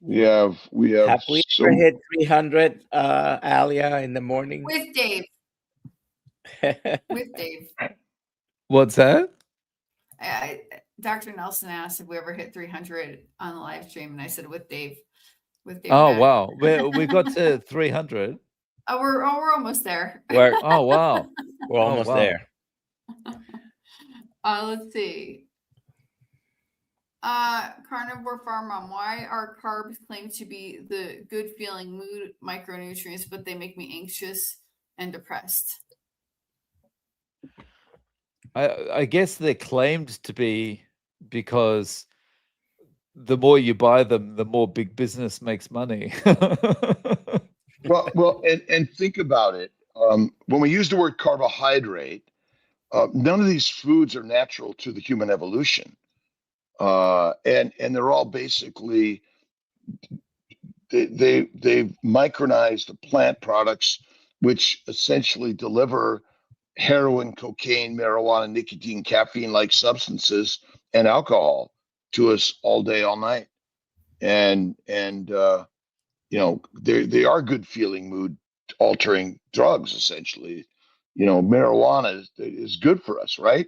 We have Have we ever some. hit 300, Alia, in the morning? With Dave. With Dave. What's that? Dr. Nelson asked if we ever hit 300 on the live stream, and I said with Dave. With Dave. Oh, Mack. wow. We got to 300. We're almost there. Oh, wow. We're almost there. Let's see. Carnivore Farm Mom, why are carbs claimed to be the good feeling mood micronutrients, but they make me anxious and depressed? I guess they're claimed to be because the more you buy them, the more big business makes money. well, and think about it. When we use the word carbohydrate, none of these foods are natural to the human evolution, and they're all basically they've micronized the plant products, which essentially deliver heroin, cocaine, marijuana, nicotine, caffeine-like substances, and alcohol to us all day, all night. And they are good feeling, mood altering drugs. Essentially, marijuana is good for us, right?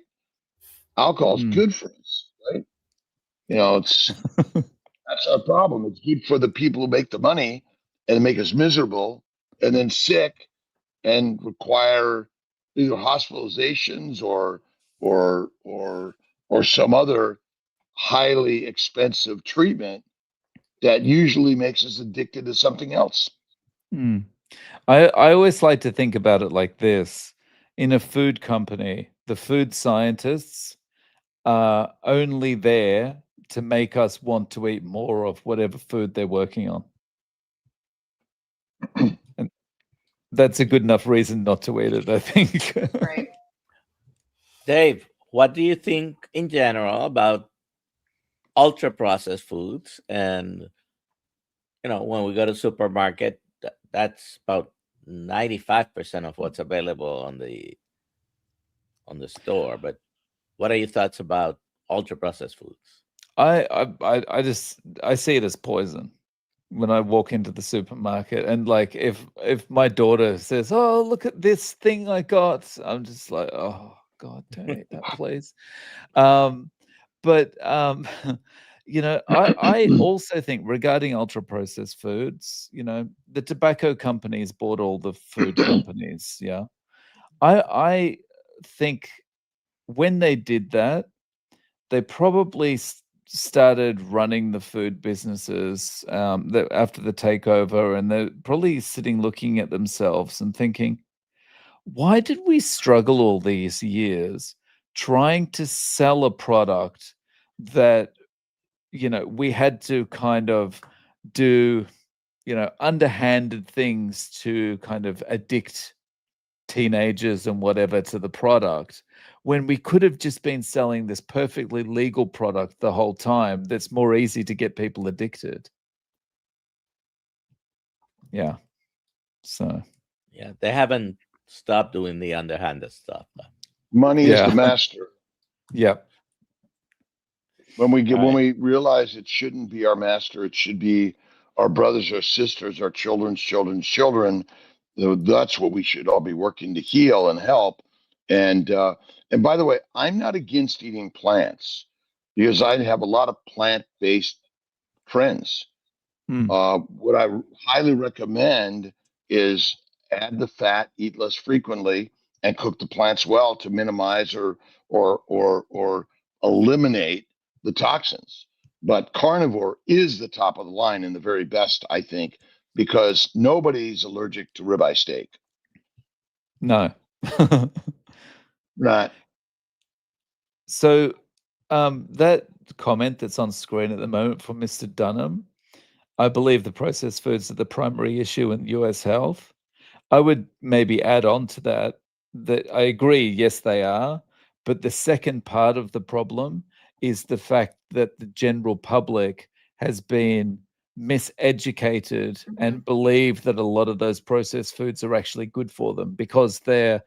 Alcohol is good for us, right? It's that's our problem. It's good for the people who make the money and make us miserable and then sick and require either hospitalizations or some other highly expensive treatment that usually makes us addicted to something else. I always like to think about it like this. In a food company, the food scientists are only there to make us want to eat more of whatever food they're working on. And that's a good enough reason not to eat it, I think. Right. Dave, what do you think in general about ultra processed foods and when we go to supermarket, that's about 95% of what's available on the store. But what are your thoughts about ultra processed foods? I see it as poison when I walk into the supermarket, and like if my daughter says, "Oh, look at this thing I got," I'm just like, "Oh God, don't eat that, please." But I also think regarding ultra processed foods, the tobacco companies bought all the food companies. Yeah, I think when they did that, they probably started running the food businesses after the takeover, and they're probably sitting looking at themselves and thinking, why did we struggle all these years trying to sell a product that we had to kind of do underhanded things to kind of addict teenagers and whatever to the product, when we could have just been selling this perfectly legal product the whole time that's more easy to get people addicted. Yeah. So Yeah, they haven't stopped doing the underhanded stuff. Money is the yeah. master. Yeah. When All right. we realize it shouldn't be our master, it should be our brothers or sisters, our children's children. That's what we should all be working to heal and help. And by the way, I'm not against eating plants because I have a lot of plant-based friends. What I highly recommend is add the fat, eat less frequently, and cook the plants well to minimize or eliminate the toxins. But carnivore is the top of the line and the very best, I think, because nobody's allergic to ribeye steak. No. Right. So that comment that's on screen at the moment from Mr. Dunham, I believe the processed foods are the primary issue in US health. I would maybe add on to that I agree, yes, they are. But the second part of the problem is the fact that the general public has been miseducated and believe that a lot of those processed foods are actually good for them because they're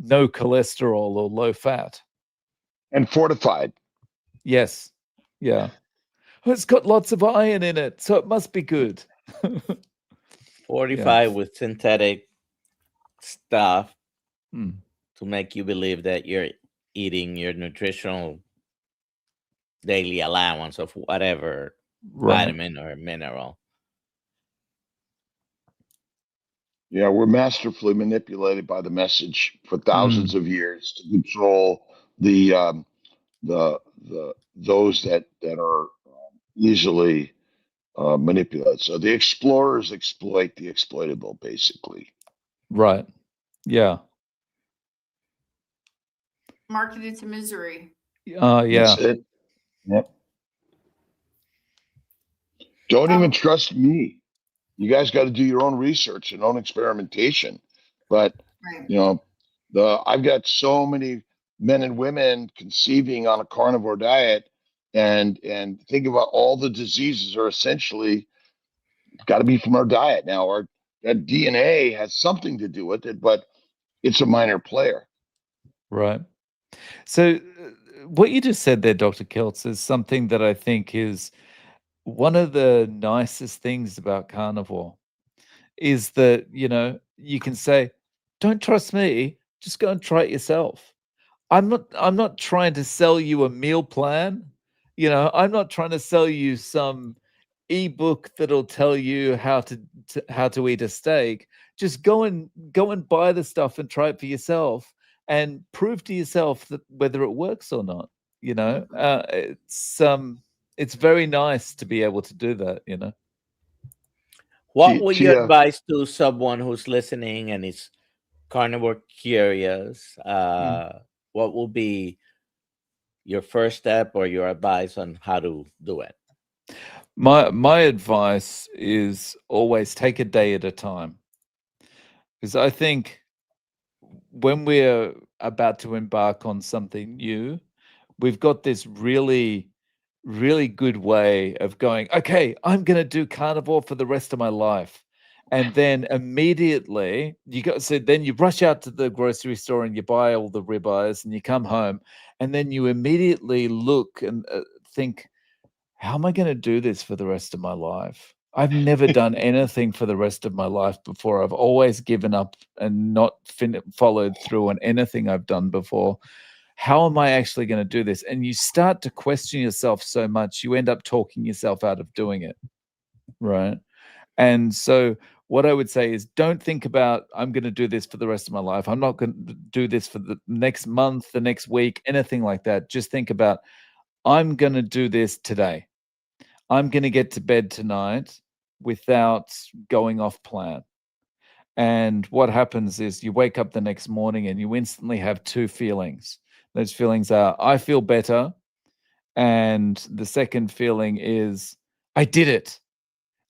no cholesterol or low fat. And fortified. Yes. Yeah. It's got lots of iron in it, so it must be good. 45 with synthetic stuff Mm. to make you believe that you're eating your nutritional daily allowance of whatever vitamin or mineral. Yeah, we're masterfully manipulated by the message for thousands of years to control the those that are easily manipulated. So the explorers exploit the exploitable, basically. Right. Yeah. Marketed to misery. Yeah. That's it. Yep. Don't even trust me. You guys got to do your own research and own experimentation. But Right. I've got so many men and women conceiving on a carnivore diet, and think about all the diseases are essentially got to be from our diet. Now, our that DNA has something to do with it, but it's a minor player. Right. So what you just said there, Dr. Keltz, is something that I think is one of the nicest things about carnivore is that, you can say, don't trust me, just go and try it yourself. I'm not trying to sell you a meal plan. I'm not trying to sell you some ebook that'll tell you how to eat a steak. Just go and buy the stuff and try it for yourself and prove to yourself that whether it works or not. It's very nice to be able to do that. What would you Tia, advise to someone who's listening and is carnivore curious? What will be your first step or your advice on how to do it? My advice is always take a day at a time. Because I think when we're about to embark on something new, we've got this really, really good way of going, okay, I'm going to do carnivore for the rest of my life. And then immediately then you rush out to the grocery store and you buy all the ribeyes and you come home and then you immediately look and think, how am I going to do this for the rest of my life? I've never done anything for the rest of my life before. I've always given up and not followed through on anything I've done before. How am I actually going to do this? And you start to question yourself so much, you end up talking yourself out of doing it. Right. And so what I would say is don't think about, I'm going to do this for the rest of my life. I'm not going to do this for the next month, the next week, anything like that. Just think about, I'm going to do this today. I'm going to get to bed tonight without going off plan. And what happens is you wake up the next morning and you instantly have two feelings. Those feelings are, I feel better. And the second feeling is, I did it.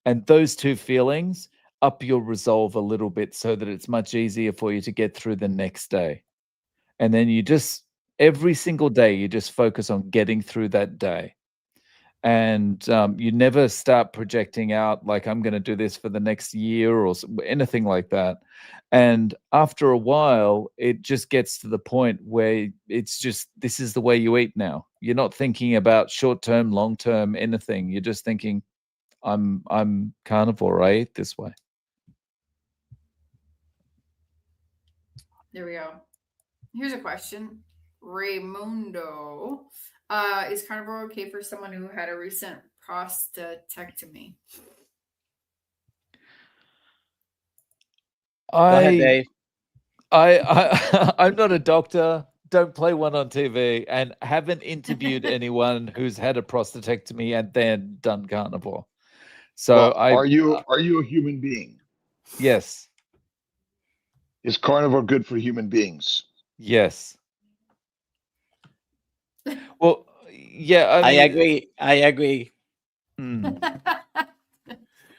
And those two feelings up your resolve a little bit so that it's much easier for you to get through the next day. And then you just, every single day, you just focus on getting through that day. And you never start projecting out like, I'm going to do this for the next year or anything like that. And after a while, it just gets to the point where it's just, this is the way you eat now. You're not thinking about short-term, long-term, anything. You're just thinking, I'm carnivore. I eat this way. There we go. Here's a question. Raymundo. Is carnivore okay for someone who had a recent prostatectomy? Go ahead, Dave. I'm not a doctor. Don't play one on TV, and haven't interviewed anyone who's had a prostatectomy and then done carnivore. So Well, are you a human being? Yes. Is carnivore good for human beings? Yes. Well, yeah. I agree. I agree. I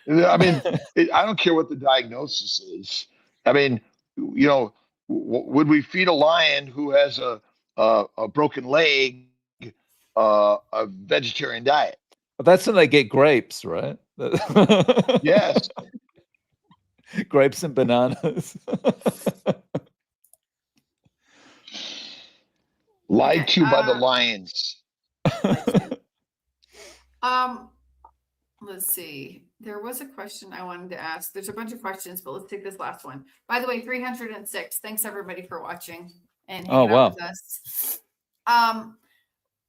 mean, I don't care what the diagnosis is. I mean, would we feed a lion who has a broken leg a vegetarian diet? That's when they get grapes, right? Yes. Grapes and bananas. Lied Okay, to by the lions. Let's see. There was a question I wanted to ask. There's a bunch of questions, but let's take this last one. By the way, 306. Thanks everybody for watching and hanging out with us.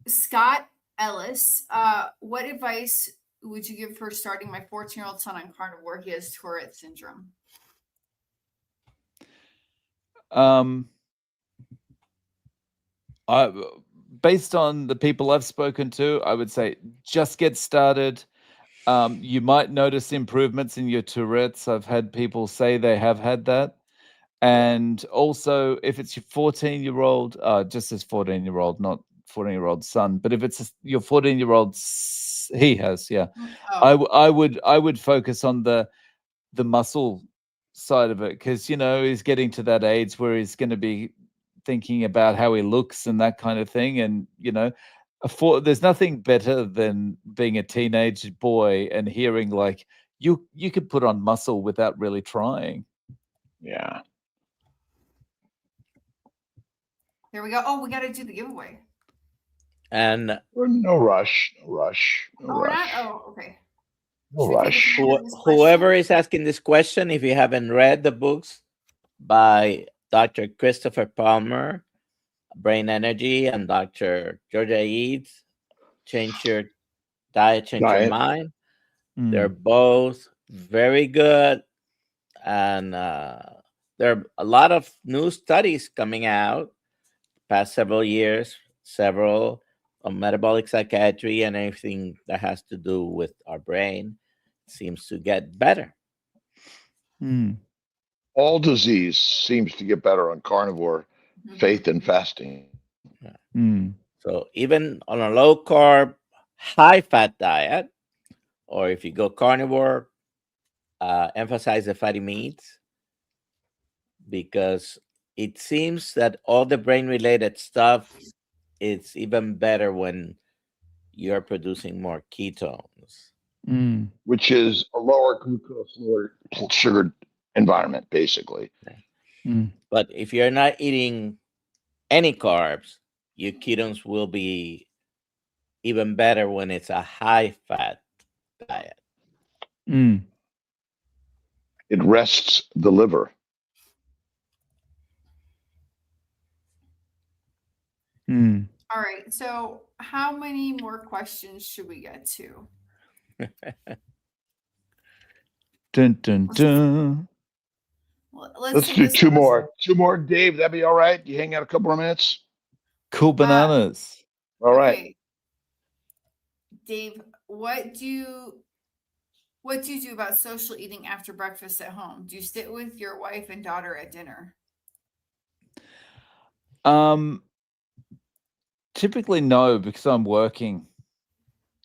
Scott Ellis, what advice would you give for starting my 14-year-old son on carnivore? He has Tourette syndrome. Based on the people I've spoken to, I would say just get started. You might notice improvements in your Tourette's. I've had people say they have had that. And also, if it's your 14-year-old, just as 14-year-old, not 14-year-old son, but if it's your 14-year-old, he has, yeah. Oh. I would focus on the muscle side of it, because he's getting to that age where he's going to be thinking about how he looks and that kind of thing, and there's nothing better than being a teenage boy and hearing like you could put on muscle without really trying. Yeah. There we go. Oh, we got to do the giveaway. And no rush. No rush. No we're rush. not? Oh, okay. No rush. Whoever is asking this question, if you haven't read the books by Dr. Christopher Palmer, Brain Energy, and Dr. Georgia Eads, Change Your Diet, Change Your Mind. They're both very good. And there are a lot of new studies coming out past several years, several on metabolic psychiatry and anything that has to do with our brain seems to get better. All disease seems to get better on carnivore, faith and fasting. So even on a low carb, high fat diet, or if you go carnivore, emphasize the fatty meats, because it seems that all the brain related stuff, it's even better when you're producing more ketones. Mm. which is a lower glucose, lower sugar environment, basically. Mm. But if you're not eating any carbs, your ketones will be even better when it's a high fat diet. Mm. It rests the liver. Mm. All right. So, how many more questions should we get to? Dun, dun, dun. Let's Let's do do this two one. more. Two more, Dave. That'd be all right. You hang out a couple more minutes. Cool bananas. All right. Okay. Dave, what do you do about social eating after breakfast at home? Do you sit with your wife and daughter at dinner? Typically no, because I'm working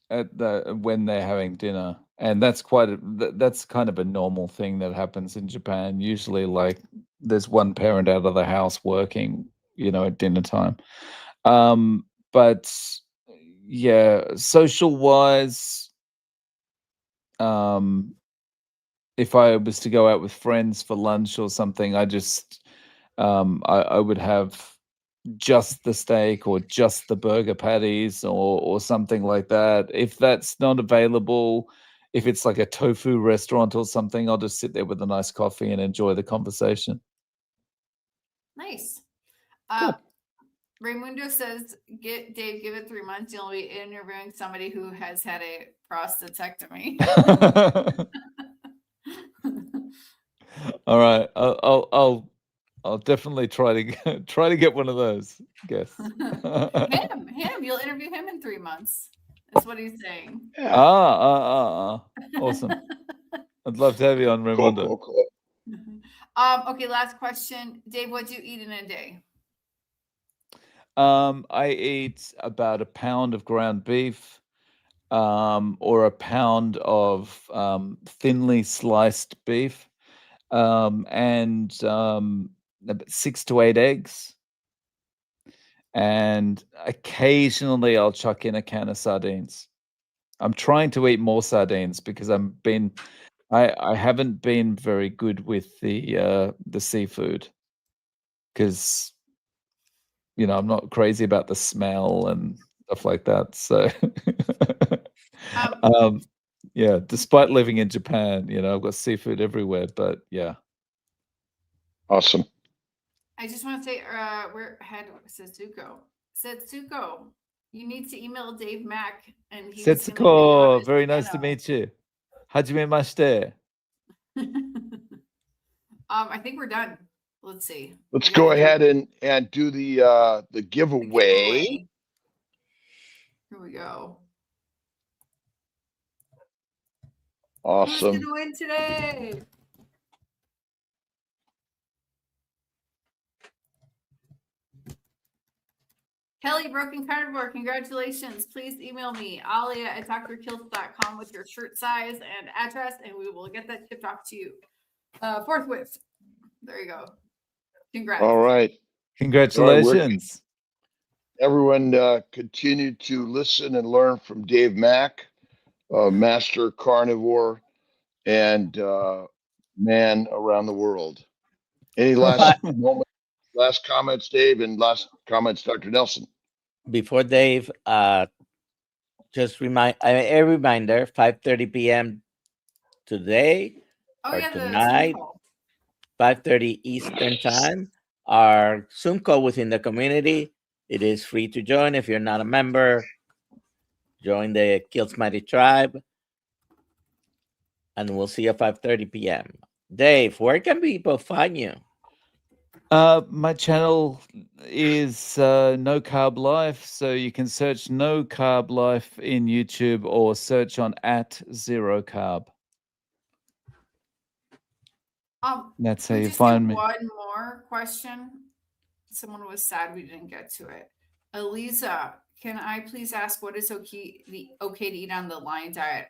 when they're having dinner, and that's that's kind of a normal thing that happens in Japan. Usually, like there's one parent out of the house working, at dinner time. But yeah, social wise, if I was to go out with friends for lunch or something, I would have just the steak or just the burger patties or something like that. If that's not available, if it's like a tofu restaurant or something, I'll just sit there with a nice coffee and enjoy the conversation. Nice. Cool. Raymundo says, give it 3 months. You'll be interviewing somebody who has had a prostatectomy. All right. I'll definitely try to get one of those guests. him. You'll interview him in 3 months. That's what he's saying. Yeah. Awesome. I'd love to have you on, Cool, Raimundo. cool. Okay, last question. Dave, what do you eat in a day? I eat about a pound of ground beef, or a pound of thinly sliced beef, and about 6 to 8 eggs. And occasionally I'll chuck in a can of sardines. I'm trying to eat more sardines because I haven't been very good with the seafood, because I'm not crazy about the smell and stuff like that. So yeah, despite living in Japan, I've got seafood everywhere, but yeah. Awesome. I just want to say, we're ahead of Setsuko. You need to email Dave Mack, and he's gonna give you Setsuko, his very nice to channel. meet you. Hajimemashite. I think we're done. Let's see. Let's go ahead and do the giveaway. Here we go. Awesome. Who's gonna win today? Kelly Broken Carnivore, congratulations. Please email me, alia@drkills.com with your shirt size and address, and we will get that shipped off to you forthwith. There you go. Congrats. All right. Congratulations. Everyone continue to listen and learn from Dave Mack, master carnivore and man around the world. Any last moment, last comments, Dave, and last comments, Dr. Nelson? Before Dave, just a reminder, 5:30 p.m. today or tonight, 5:30 Eastern time, our Zoom call within the community. It is free to join. If you're not a member, join the Kills Mighty Tribe, and we'll see you at 5:30 p.m. Dave, where can people find you? My channel is No Carb Life, so you can search No Carb Life in YouTube or search on @0carb. That's how you find me. One more question. Someone was sad we didn't get to it. Eliza, can I please ask what is okay to eat on the Lion diet?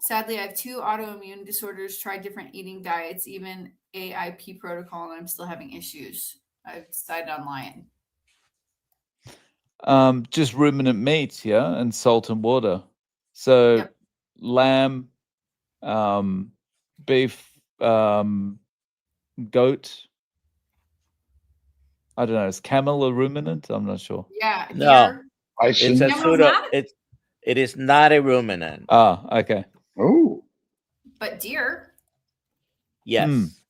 Sadly, I have 2 autoimmune disorders, tried different eating diets, even AIP protocol, and I'm still having issues. I've decided on Lion. Just ruminant meat, yeah, and salt and water. So Yep. lamb, beef, goat. I don't know. Is camel a ruminant? I'm not sure. Yeah, No. deer. It's Bison. a Camel's pseudo. not? It is not a ruminant. Ah, okay. Oh, But deer. Yes.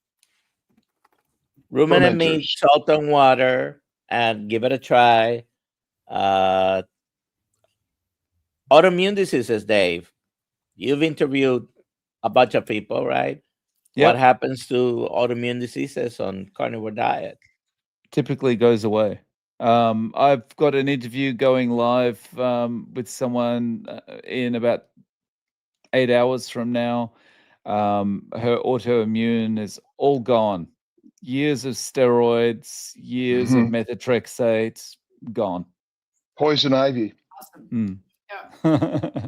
Ruminant meat, fermenters. salt and water, and give it a try. Autoimmune diseases, Dave. You've interviewed a bunch of people, right? What Yep. happens to autoimmune diseases on carnivore diet? Typically goes away. I've got an interview going live with someone in about 8 hours from now. Her autoimmune is all gone. Years of steroids, years of methotrexate, gone. Poison ivy. Awesome. Mm. Yeah.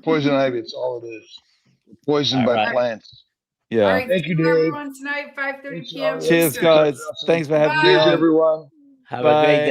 Poison ivy. It's all it is. Poisoned All by right. plants. Yeah. All right. Thank you, Dave. everyone tonight, 5:30 Thanks, p.m. Alex. Cheers, Eastern. guys. Thanks for having me Bye. Cheers, on. everyone. Have a great Bye. day.